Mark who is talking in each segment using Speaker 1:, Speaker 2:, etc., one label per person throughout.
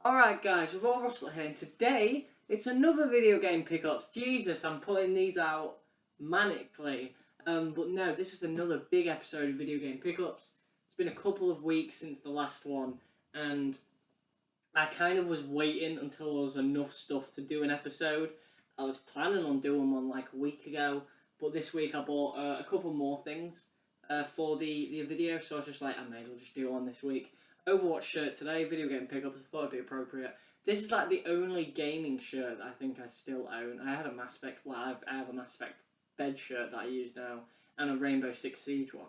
Speaker 1: Alright guys, we've all Russell here, and today it's another video game pickups. Jesus, I'm putting these out manically. But no, this is another big episode of video game pickups. It's been a couple of weeks since the last one, and I kind of was waiting until there was enough stuff to do an episode. I was planning on doing one like a week ago, but this week I bought a couple more things for the video, so I was just like, I may as well just do one this week. Overwatch shirt today, video game pickups, I thought it'd be appropriate. This is like the only gaming shirt that I think I still own. I had a Mass Effect, I have a Mass Effect bed shirt that I use now, and a Rainbow Six Siege one.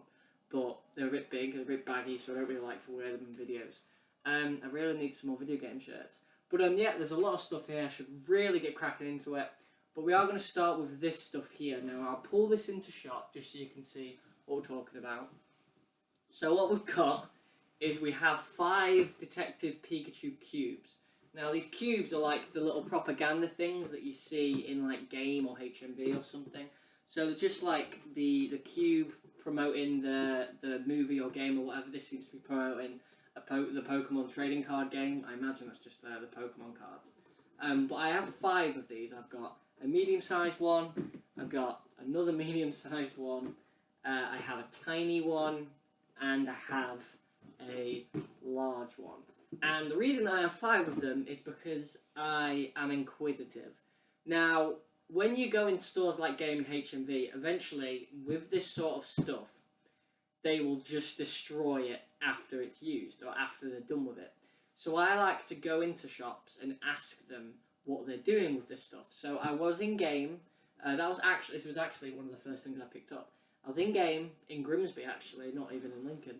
Speaker 1: But they're a bit big, they're a bit baggy, so I don't really like to wear them in videos. I really need some more video game shirts. But yeah, there's a lot of stuff here, I should really get cracking into it. But we are going to start with this stuff here. Now I'll pull this into shot, just so you can see what we're talking about. So what we've got is we have 5 Detective Pikachu cubes. Now these cubes are like the little propaganda things that you see in like Game or HMV or something. So they're just like the cube promoting the movie or game or whatever. This seems to be promoting the Pokemon trading card game. I imagine that's just the Pokemon cards. But I have 5 of these. I've got a medium-sized one. I've got another medium-sized one. I have a tiny one, and I have a large one. And the reason I have 5 of them is because I am inquisitive. Now, when you go in stores like Game and HMV, eventually, with this sort of stuff, they will just destroy it after it's used, or after they're done with it. So I like to go into shops and ask them what they're doing with this stuff. So I was in Game, this was actually one of the first things I picked up. I was in Game, in Grimsby actually, not even in Lincoln.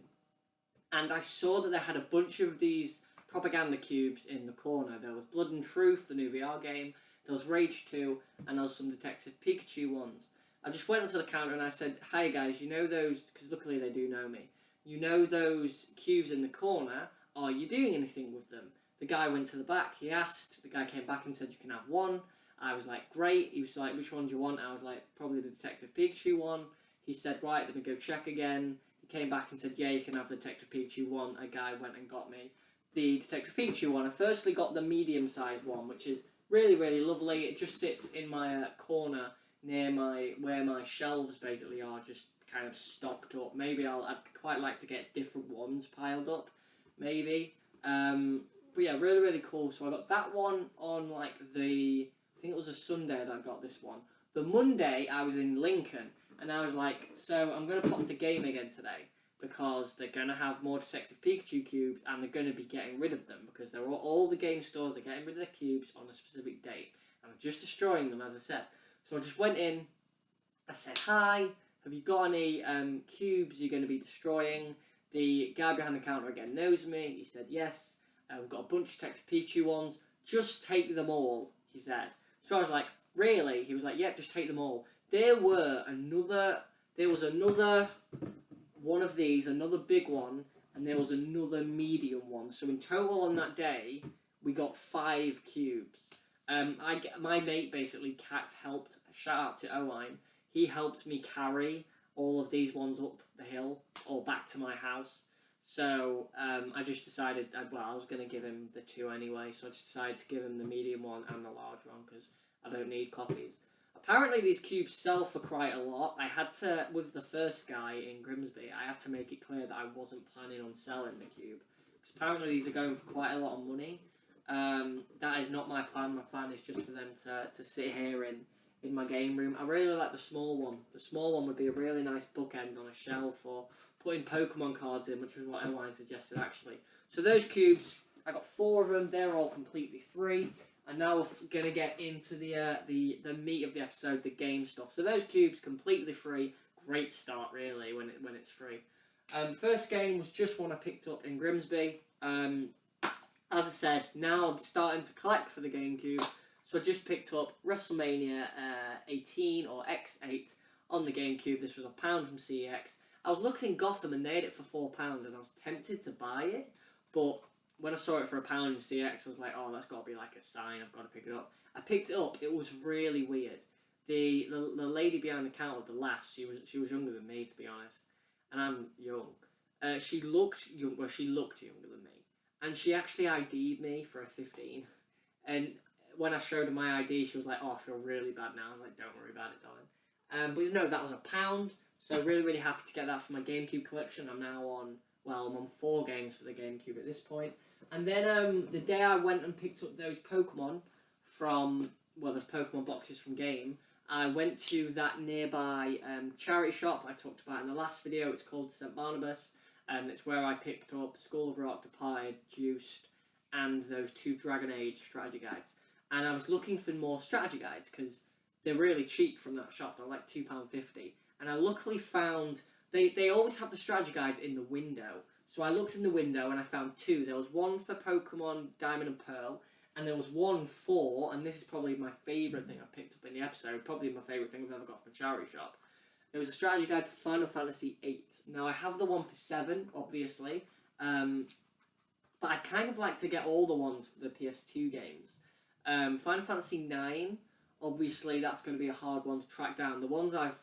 Speaker 1: And I saw that they had a bunch of these propaganda cubes in the corner. There was Blood and Truth, the new VR game. There was Rage 2, and there was some Detective Pikachu ones. I just went up to the counter and I said, "Hi guys, you know those," because luckily they do know me. "You know those cubes in the corner? Are you doing anything with them?" The guy went to the back, he asked, the guy came back and said, "You can have one." I was like, "Great." He was like, "Which one do you want?" I was like, "Probably the Detective Pikachu one." He said, "Right, let me go check again." He came back and said, "Yeah, you can have the Detective Pikachu one." A guy went and got me the Detective Pikachu one. I firstly got the medium-sized one, which is really, really lovely. It just sits in my corner near where my shelves basically are, just kind of stocked up. Maybe I'd quite like to get different ones piled up, maybe. But yeah, really, really cool. So I got that one on like I think it was a Sunday that I got this one. The Monday I was in Lincoln, and I was like, so I'm going to pop to Game again today, because they're going to have more Detective Pikachu cubes, and they're going to be getting rid of them, because they're all the game stores are getting rid of their cubes on a specific date, and I'm just destroying them, as I said. So I just went in, I said, "Hi, have you got any cubes you're going to be destroying?" The guy behind the counter again knows me. He said, "Yes, we've got a bunch of Detective Pikachu ones. Just take them all," he said. So I was like, "Really?" He was like, "Yep, just take them all." There was another one of these, another big one, and there was another medium one. So in total on that day, we got 5 cubes. My mate basically helped, shout out to Owen, he helped me carry all of these ones up the hill, or back to my house. So I just decided, I was going to give him the 2 anyway, so I just decided to give him the medium one and the large one, because I don't need copies. Apparently these cubes sell for quite a lot. I had to, with the first guy in Grimsby, I had to make it clear that I wasn't planning on selling the cube, because apparently these are going for quite a lot of money. That is not my plan. My plan is just for them to sit here in my game room. I really like the small one. The small one would be a really nice bookend on a shelf, or putting Pokemon cards in, which was what Owen suggested actually. So those cubes, I got 4 of them. They're all completely free. And now we're going to get into the meat of the episode, the game stuff. So those cubes, completely free. Great start, really, when it's free. First game was just one I picked up in Grimsby. As I said, now I'm starting to collect for the GameCube. So I just picked up WrestleMania 18 or X8 on the GameCube. This was £1 from CEX. I was looking in Gotham and they had it for £4, and I was tempted to buy it, but when I saw it for £1 in CX, I was like, "Oh, that's got to be like a sign. I've got to pick it up." I picked it up. It was really weird. The lady behind the counter, the lass, she was younger than me, to be honest, and I'm young. She looked young. Well, she looked younger than me, and she actually ID'd me for a 15. And when I showed her my ID, she was like, "Oh, I feel really bad now." I was like, "Don't worry about it, darling." But no, that was £1. So really, really happy to get that for my GameCube collection. I'm now on, well, I'm on 4 games for the GameCube at this point. And then the day I went and picked up those Pokemon from, well, those Pokemon boxes from Game, I went to that nearby charity shop I talked about in the last video. It's called St. Barnabas. It's where I picked up School of Rock, Departed, Juiced, and those 2 Dragon Age strategy guides. And I was looking for more strategy guides because they're really cheap from that shop. They're like £2.50. And I luckily found, they always have the strategy guides in the window. So I looked in the window and I found 2. There was one for Pokemon Diamond and Pearl, and there was one for, and this is probably my favourite thing I've picked up in the episode, probably my favourite thing I've ever got from a charity shop. It was a strategy guide for Final Fantasy VIII. Now I have the one for 7, obviously, but I kind of like to get all the ones for the PS2 games. Final Fantasy IX, obviously that's going to be a hard one to track down. The ones I've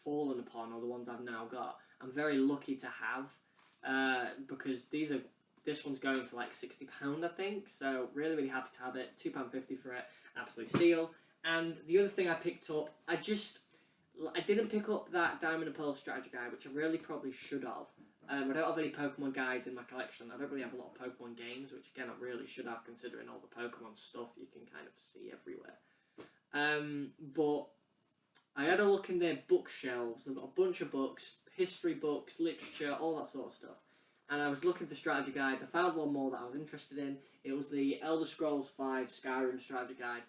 Speaker 1: fallen upon, or the ones I've now got, I'm very lucky to have, because this one's going for like £60, I think, so really, really happy to have it. £2.50 for it, absolute steal. And the other thing I picked up, I didn't pick up that Diamond and Pearl strategy guide, which I really probably should have. I don't have any Pokemon guides in my collection. I don't really have a lot of Pokemon games, which again I really should have, considering all the Pokemon stuff you can kind of see everywhere. But I had a look in their bookshelves. They've got a bunch of books, history books, literature, all that sort of stuff. And I was looking for strategy guides. I found one more that I was interested in. It was the Elder Scrolls V Skyrim strategy guide.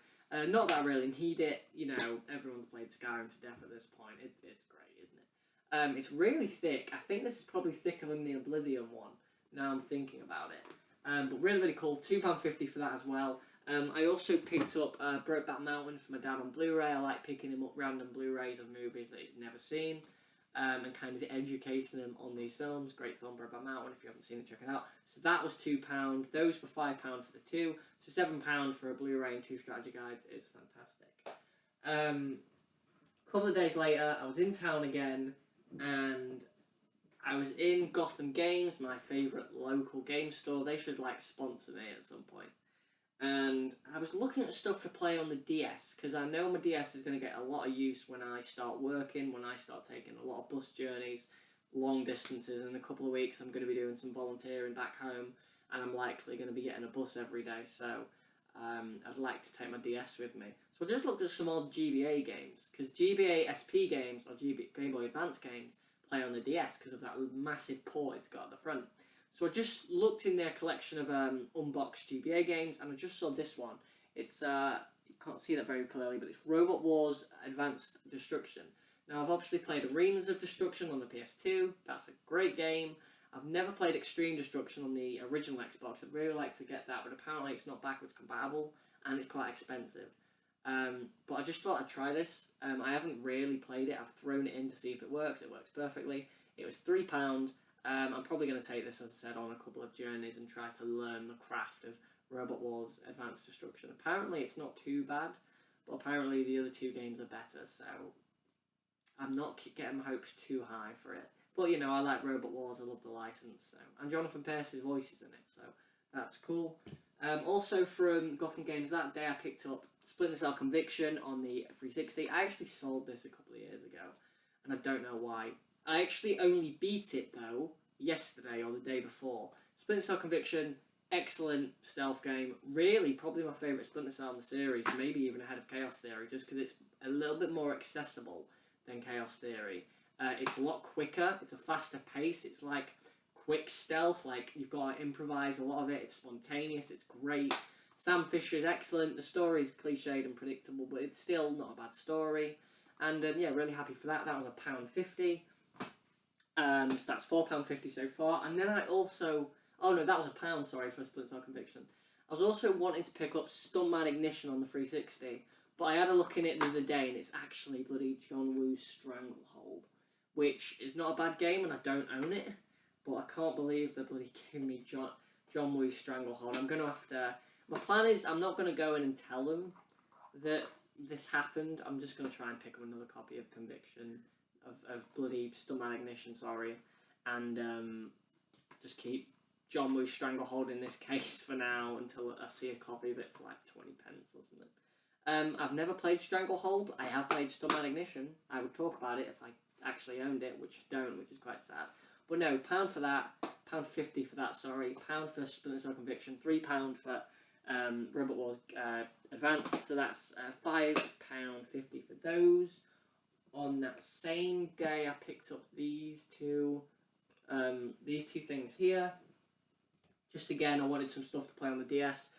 Speaker 1: Not that I really need it. You know, everyone's played Skyrim to death at this point. It's great, isn't it? It's really thick. I think this is probably thicker than the Oblivion one, now I'm thinking about it. But really, really cool. £2.50 for that as well. I also picked up Brokeback Mountain for my dad on Blu-ray. I like picking him up random Blu-rays of movies that he's never seen. And kind of educating him on these films. Great film, Brokeback Mountain. If you haven't seen it, check it out. So that was £2. Those were £5 for the 2. So £7 for a Blu-ray and 2 strategy guides. It's fantastic. A couple of days later, I was in town again, and I was in Gotham Games, my favourite local game store. They should sponsor me at some point. And I was looking at stuff to play on the DS, because I know my DS is going to get a lot of use when I start working, when I start taking a lot of bus journeys, long distances. In a couple of weeks I'm going to be doing some volunteering back home, and I'm likely going to be getting a bus every day, so I'd like to take my DS with me. So I just looked at some old GBA games, because GBA SP games, or Game Boy Advance games, play on the DS because of that massive port it's got at the front. So I just looked in their collection of unboxed GBA games, and I just saw this one. It's, you can't see that very clearly, but it's Robot Wars Advanced Destruction. Now, I've obviously played Arenas of Destruction on the PS2. That's a great game. I've never played Extreme Destruction on the original Xbox. I'd really like to get that, but apparently it's not backwards compatible, and it's quite expensive. But I just thought I'd try this. I haven't really played it. I've thrown it in to see if it works. It works perfectly. It was £3. I'm probably going to take this, as I said, on a couple of journeys and try to learn the craft of Robot Wars Advanced Destruction. Apparently it's not too bad, but apparently the other 2 games are better, so I'm not getting my hopes too high for it. But, you know, I like Robot Wars, I love the license, so. And Jonathan Pierce's voice is in it, so that's cool. Also from Gotham Games that day, I picked up Splinter Cell Conviction on the 360. I actually sold this a couple of years ago, and I don't know why. I actually only beat it, though, yesterday or the day before. Splinter Cell Conviction, excellent stealth game. Really, probably my favourite Splinter Cell in the series, maybe even ahead of Chaos Theory, just because it's a little bit more accessible than Chaos Theory. It's a lot quicker, it's a faster pace, it's like quick stealth, like you've got to improvise a lot of it, it's spontaneous, it's great. Sam Fisher's excellent, the story's cliched and predictable, but it's still not a bad story. And yeah, really happy for that. That was £1.50. So that's £4.50 so far. And then I also... Oh no, that was £1, sorry, for Splinter Cell Conviction. I was also wanting to pick up Stuntman Ignition on the 360, but I had a look in it the other day, and it's actually bloody John Woo's Stranglehold, which is not a bad game, and I don't own it, but I can't believe they're bloody giving me John Woo's Stranglehold. I'm going to have to... My plan is I'm not going to go in and tell them that this happened. I'm just going to try and pick up another copy of Conviction, of bloody Stuntman Ignition, sorry, and just keep John Woo Stranglehold in this case for now until I see a copy of it for like 20 pence or something. I've never played Stranglehold. I have played Stuntman Ignition. I would talk about it if I actually owned it, which I don't, which is quite sad. But no, £1 for that, £1.50 for that, sorry, £1 for Splinter Cell Conviction, £3 for Robot Wars Advanced, so that's £5.50 for those. On that same day, I picked up these two things here. Just again, I wanted some stuff to play on the DS,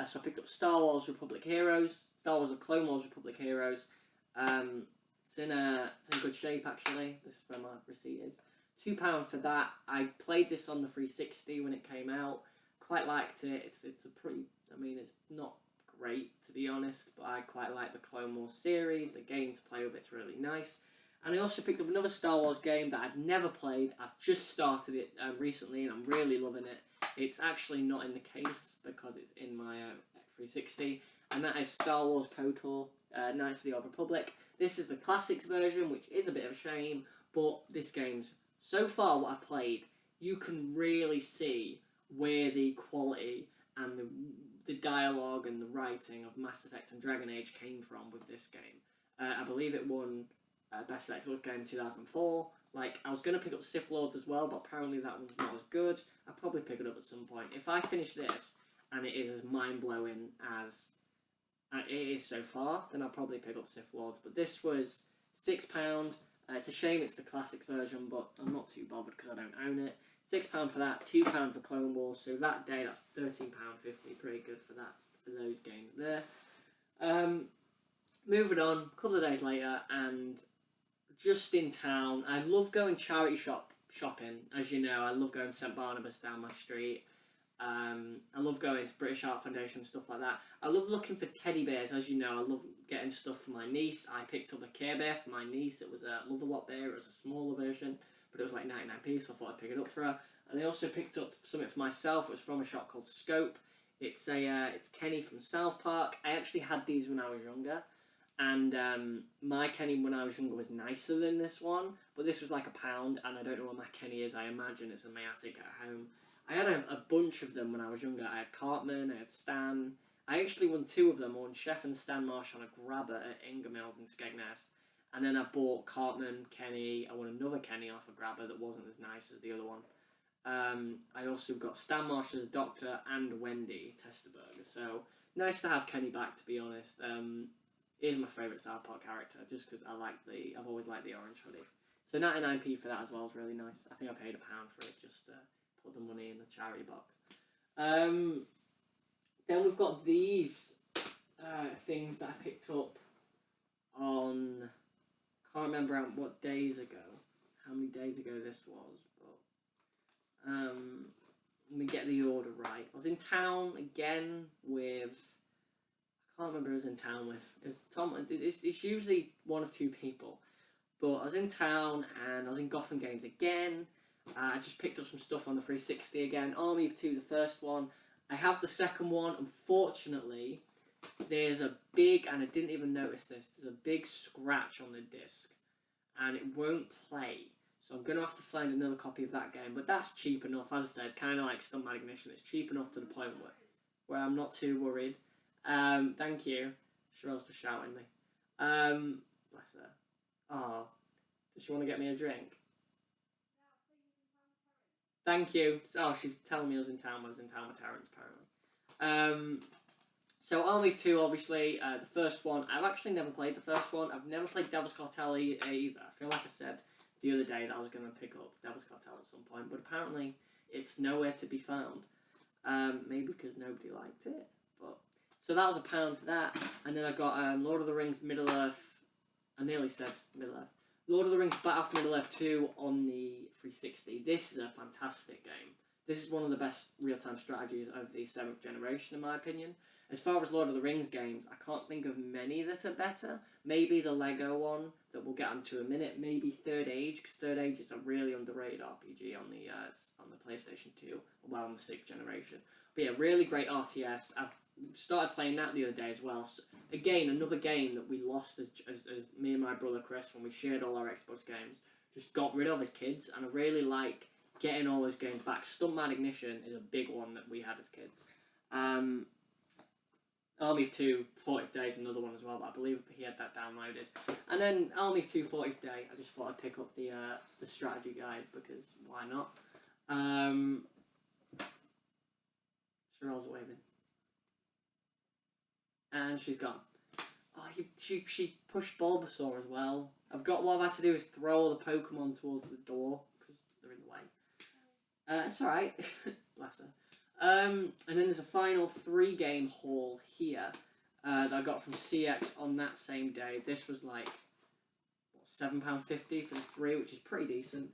Speaker 1: so I picked up Star Wars Republic Heroes, Star Wars: The Clone Wars Republic Heroes. It's in good shape actually. This is where my receipt is. £2 for that. I played this on the 360 when it came out. Quite liked it. It's a pretty. I mean, it's not great to be honest, but I quite like the Clone Wars series. The game to play with it's really nice. And I also picked up another Star Wars game that I'd never played. I've just started it recently, and I'm really loving it. It's actually not in the case because it's in my 360, and that is Star Wars KOTOR, Knights of the Old Republic. This is the classics version, which is a bit of a shame, but this game's, so far what I've played, you can really see where the quality and the dialogue and the writing of Mass Effect and Dragon Age came from with this game. I believe it won Best Excellent Game 2004. Like, I was going to pick up Sith Lords as well, but apparently that one's not as good. I'll probably pick it up at some point. If I finish this, and it is as mind-blowing as it is so far, then I'll probably pick up Sith Lords. But this was £6. It's a shame it's the classics version, but I'm not too bothered because I don't own it. £6 for that, £2 for Clone Wars. So that day, that's £13.50. Pretty good for that, for those games there. Moving on, a couple of days later, and just in town. I love going charity shopping. As you know, I love going to St Barnabas down my street. I love going to British Art Foundation and stuff like that. I love looking for teddy bears. As you know, I love getting stuff for my niece. I picked up a Care Bear for my niece. It was a Love-A-Lot bear. It was a smaller version, but it was like 99p, so I thought I'd pick it up for her. And I also picked up something for myself. It was from a shop called Scope. It's Kenny from South Park. I actually had these when I was younger. And my Kenny when I was younger was nicer than this one, but this was like £1, and I don't know what my Kenny is. I imagine it's a Mayatic at home. I had a bunch of them when I was younger. I had Cartman, I had Stan. I actually won 2 of them. I won Chef and Stan Marsh on a grabber at Ingermills in Skegness. And then I bought Cartman, Kenny. I won another Kenny off a grabber that wasn't as nice as the other one. I also got Stan Marsh as Doctor and Wendy Testerberger. So nice to have Kenny back, to be honest. Is my favourite South Park character, just because I've always liked the orange hoodie. So 99p for that as well is really nice. I think I paid £1 for it just to put the money in the charity box. Then we've got these things that I picked up on, can't remember what days ago, how many days ago this was, but let me get the order right. I was in town again with, I can't remember who I was in town with. It's Tom. It's usually one of 2 people. But I was in town and I was in Gotham Games again. I just picked up some stuff on the 360 again. Army of 2, the first one. I have the second one. Unfortunately, there's a big, and I didn't even notice this, there's a big scratch on the disc. And it won't play. So I'm going to have to find another copy of that game. But that's cheap enough, as I said, kind of like Stuntman Ignition. It's cheap enough to the point where I'm not too worried. Thank you. Cheryl's just shouting me. Bless her. Oh, does she want to get me a drink? Thank you. Oh, she's telling me I was in town with Terrence, apparently. So Army of 2, obviously, the first one. I've actually never played the first one. I've never played Devil's Cartel either. I feel like I said the other day that I was going to pick up Devil's Cartel at some point, but apparently it's nowhere to be found. Maybe because nobody liked it, but... So that was £1 for that, and then I got Lord of the Rings Middle-earth, I nearly said Middle-earth, Lord of the Rings Battle for Middle-earth 2 on the 360. This is a fantastic game. This is one of the best real-time strategies of the 7th generation, in my opinion. As far as Lord of the Rings games, I can't think of many that are better. Maybe the Lego one, that we'll get onto in a minute. Maybe Third Age, because Third Age is a really underrated RPG on the PlayStation 2, well, on the 6th generation. But yeah, really great RTS. I've started playing that the other day as well. So, again, another game that we lost as me and my brother Chris, when we shared all our Xbox games, just got rid of as kids. And I really like getting all those games back. Stuntman Ignition is a big one that we had as kids. Army of Two 40th Day is another one as well, but I believe he had that downloaded. And then Army of Two 40th Day, I just thought I'd pick up the strategy guide because why not? Cheryl's waving. And she's gone. Oh, she pushed Bulbasaur as well. What I've had to do is throw all the Pokemon towards the door because they're in the way. It's alright. Bless her. And then there's a final 3-game haul here that I got from CX on that same day. This was like £7.50 for the 3, which is pretty decent.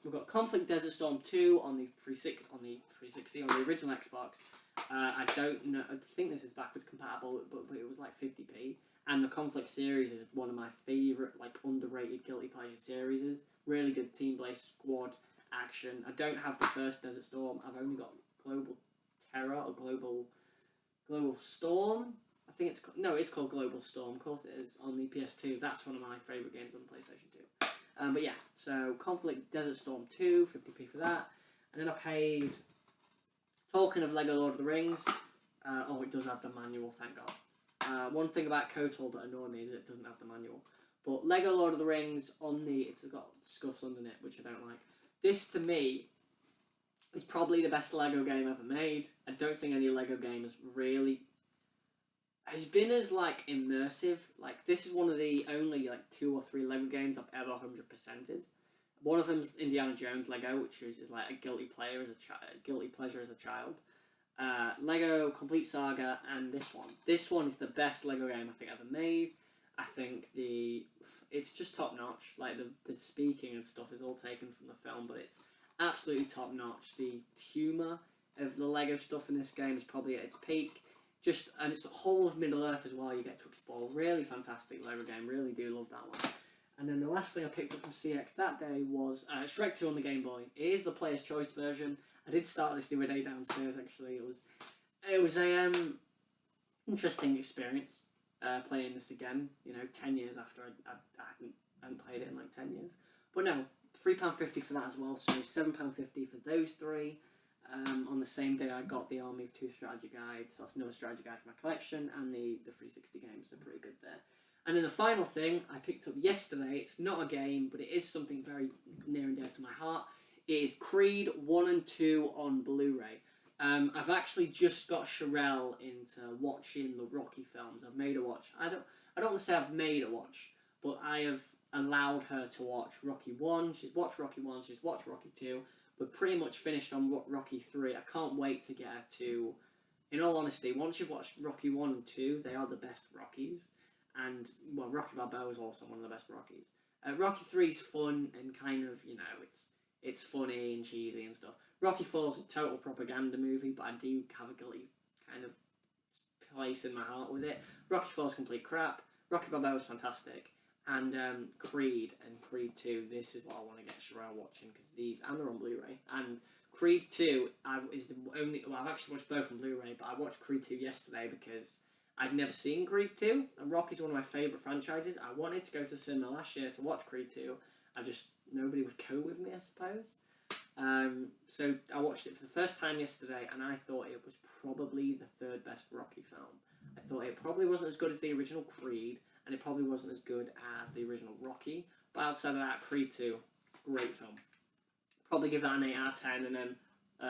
Speaker 1: We've got Conflict Desert Storm 2 on the 360 on the original Xbox. I don't know. I think this is backwards compatible, but it was like 50p. And the Conflict series is one of my favourite, like underrated guilty pleasure series. Really good team-based squad action. I don't have the first Desert Storm. I've only got Global Terror or Global Storm. I think it's called Global Storm. Of course it is on the PS2. That's one of my favourite games on the PlayStation 2. But yeah, so Conflict Desert Storm 2, 50p for that. And then I paid. Talking of Lego Lord of the Rings, it does have the manual, thank God. One thing about KOTOR that annoyed me is it doesn't have the manual. But Lego Lord of the Rings it's got scuffs under it, which I don't like. This, to me, is probably the best Lego game ever made. I don't think any Lego game has been as, like, immersive. Like, this is one of the only, like, 2 or 3 Lego games I've ever 100%ed. One of them's Indiana Jones Lego, which is like a guilty pleasure as a child. Lego Complete Saga, and this one. This one is the best Lego game I think ever made. I think it's just top notch. Like the speaking and stuff is all taken from the film, but it's absolutely top notch. The humour of the Lego stuff in this game is probably at its peak. And it's the whole of Middle Earth as well. You get to explore. Really fantastic Lego game. Really do love that one. And then the last thing I picked up from CX that day was Shrek 2 on the Game Boy. It is the Player's Choice version. I did start this the other day downstairs, actually. It was a interesting experience playing this again, 10 years after I hadn't played it in like 10 years. But no, £3.50 for that as well, so £7.50 for those 3. On the same day I got the Army of Two strategy guide, so that's another strategy guide for my collection, and the 360 games are pretty good there. And then the final thing I picked up yesterday, it's not a game, but it is something very near and dear to my heart. It is Creed 1 and 2 on Blu-ray. I've actually just got Sherelle into watching the Rocky films. I've made her watch. I don't want to say I've made her watch, but I have allowed her to watch Rocky 1. She's watched Rocky 1, she's watched Rocky 2. We're pretty much finished on Rocky 3. I can't wait to get her to... In all honesty, once you've watched Rocky 1 and 2, they are the best Rockies. And, well, Rocky Balboa is also one of the best Rockies. Rocky 3's fun and kind of, it's funny and cheesy and stuff. Rocky 4's a total propaganda movie, but I do have a guilty kind of place in my heart with it. Rocky 4's complete crap. Rocky Balboa's fantastic. And Creed and Creed 2, this is what I want to get Sherelle watching, because and they're on Blu-ray. And Creed 2 I've actually watched both on Blu-ray, but I watched Creed 2 yesterday because I'd never seen Creed 2, and Rocky's one of my favourite franchises. I wanted to go to the cinema last year to watch Creed 2. Nobody would go with me, I suppose. So I watched it for the first time yesterday, and I thought it was probably the 3rd best Rocky film. I thought it probably wasn't as good as the original Creed, and it probably wasn't as good as the original Rocky. But outside of that, Creed 2, great film. Probably give that an 8 out of 10, and then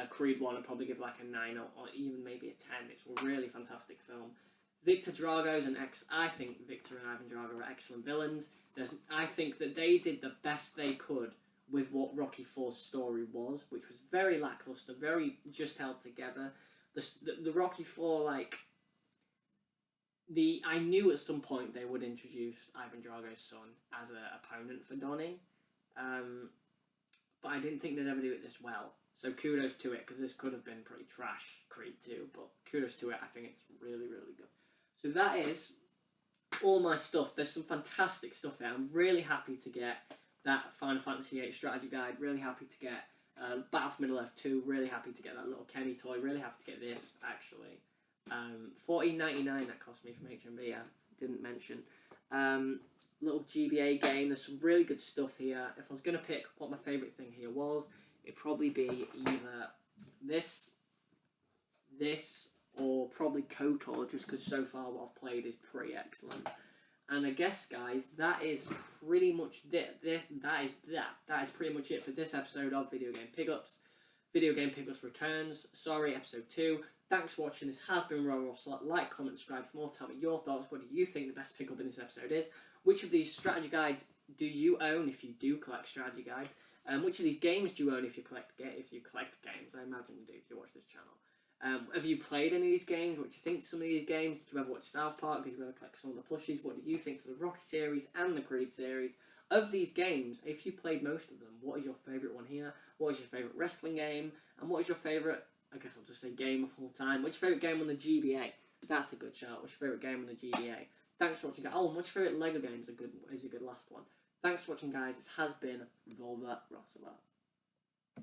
Speaker 1: Creed 1 I'd probably give like a 9 or even maybe a 10. It's a really fantastic film. Victor Drago's I think Victor and Ivan Drago are excellent villains. I think that they did the best they could with what Rocky 4's story was, which was very lackluster, very just held together. The Rocky 4, I knew at some point they would introduce Ivan Drago's son as an opponent for Donnie, but I didn't think they'd ever do it this well. So kudos to it, because this could have been pretty trash, Creed 2, but kudos to it. I think it's really, really good. So that is all my stuff. There's some fantastic stuff there. I'm really happy to get that Final Fantasy VIII strategy guide. Really happy to get Battle for Middle-earth 2. Really happy to get that little Kenny toy. Really happy to get this, actually. $14.99 that cost me from HMV, I didn't mention. Little GBA game. There's some really good stuff here. If I was going to pick what my favourite thing here was, it'd probably be either this, or probably KOTOR, just because so far what I've played is pretty excellent. And I guess, guys, that is pretty much that is pretty much it for this episode of Video Game Pickups. Video Game Pickups returns. Sorry, episode 2. Thanks for watching. This has been Roy Ross. Like, comment, subscribe for more. Tell me your thoughts. What do you think the best pickup in this episode is? Which of these strategy guides do you own if you do collect strategy guides? Which of these games do you own if you collect games? I imagine you do if you watch this channel. Have you played any of these games? What do you think of some of these games? Did you ever watch South Park? Did you ever collect some of the plushies? What do you think of the Rocky series and the Creed series? Of these games, if you played most of them, what is your favourite one here? What is your favourite wrestling game? And what is your favourite, I guess I'll just say game of all time? What's your favourite game on the GBA? That's a good shout. What's your favourite game on the GBA? Thanks for watching, guys. Oh, and what's your favourite LEGO game is a good last one. Thanks for watching, guys. This has been Volva Rossala.